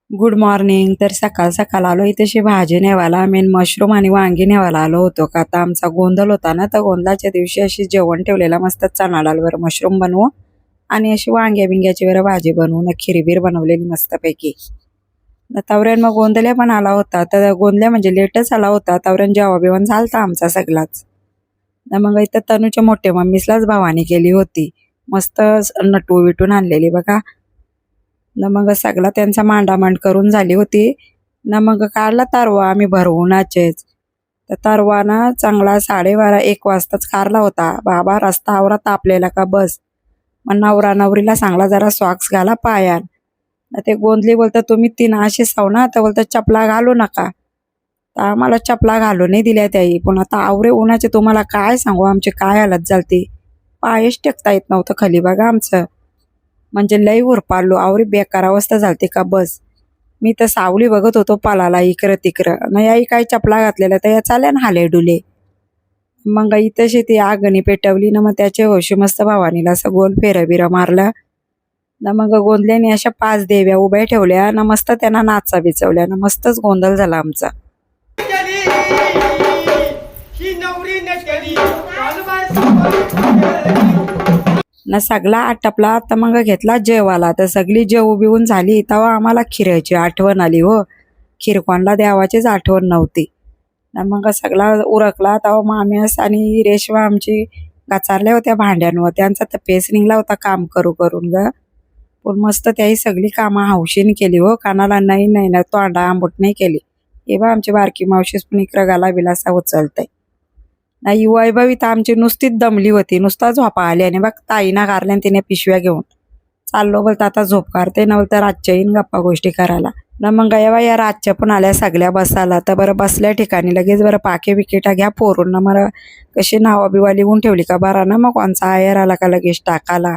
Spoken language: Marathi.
Good morning. तर सकाळ सकाळ आलो इथेशी भाजी नेवायला. मेन मशरूम आणि वांगी नेवायला आलो होतो. का आता आमचा गोंधळ होता ना, तर गोंधळाच्या दिवशी अशी जेवण ठेवलेला मस्त चणा डाळवर मशरूम बनवू आणि अशी वांग्या बिंग्याची वर भाजी बनवू ना, खिरीबीर बनवलेली मस्तपैकी. तवऱ्यान मग गोंधळ्या पण आला होता. तर गोंधळ्या म्हणजे लेटच आला होता. तवऱ्यान जेव्हा बिवण झालता आमचा सगळाच. मग इथं तनूच्या मोठ्या मम्मीसलाच भावानी केली होती. मस्त नटू विटून आणलेली बघा. मग सगळा त्यांचा मांडामांड करून झाली होती. मग काढला तरवा आम्ही भरवूनाचेच. तर तरवा ना चांगला 12:30-1 वाजताच काढला होता. बाबा रस्ता आवरा तापलेला का बस. मग नवरा नवरीला सांगला जरा सॉक्स घाला पायात. ते गोंधली बोलतात तुम्ही 3 असे साव ना, तर बोलतात चपला घालू नका. तर आम्हाला चपला घालू नाही दिल्या त्याही. पण आता आवरे उन्हाचे तुम्हाला काय सांगू आमची काय हालत झालती. पायच टेकता येत नव्हतं खाली बघा आमचं. म्हणजे लई उरपारलो आवरी बेकार अवस्था झालती का बस. मी तर सावली बघत होतो पालाला इकडं तिकडं. नाही आई काय चपला घातलेल्या तर या चाल्या ना हाले डुले. मग इथंशी ती आगणी पेटवली ना, मग त्याच्या होशी मस्त भावानीला असं गोल फेरबिरं मारलं ना. मग गोंधल्याने अशा 5 देव्या उभ्या ठेवल्या ना, मस्त त्यांना नाचा बिचवल्या ना, मस्तच गोंधळ झाला आमचा. ना सगळा आटपला तर मग घेतला जेवाला. तर सगळी जेव बिवून झाली तेव्हा आम्हाला खिरायची आठवण आली हो. खिरकोणला देवाचीच आठवण नव्हती ना. मग सगळा उरकला तेव्हा माम्यास आणि रेशवा आमची गाचारल्या होत्या भांड्यांवर. त्यांचा तर पेस निघला होता काम करू करून ग. पण मस्त त्याही सगळी कामं हौशीने केली हो. कानाला नाही नाही ना तोंडा आंबट नाही केली. हे बा आमची बारकी मावशीच पण इकडं गाला बिलासा उचलतंय नाही. वैभवी तर आमची नुसतीच दमली होती. नुसता झोपा आली आणि बघ ताईना गारल्याने तिने पिशव्या घेऊन चाललो बोलता आता झोप काढते ना. बोलता रातच्या येईन गप्पा गोष्टी करायला ना. मग या रातच्या पण आल्या सगळ्या बसायला. तर बरं बसल्या ठिकाणी लगेच बरं पाके विकेटा घ्या पोरून ना. मला कशी नावा बिवा लिहून ठेवली का बरा ना. मग कोणचा आयर आला का लगेच टाकाला.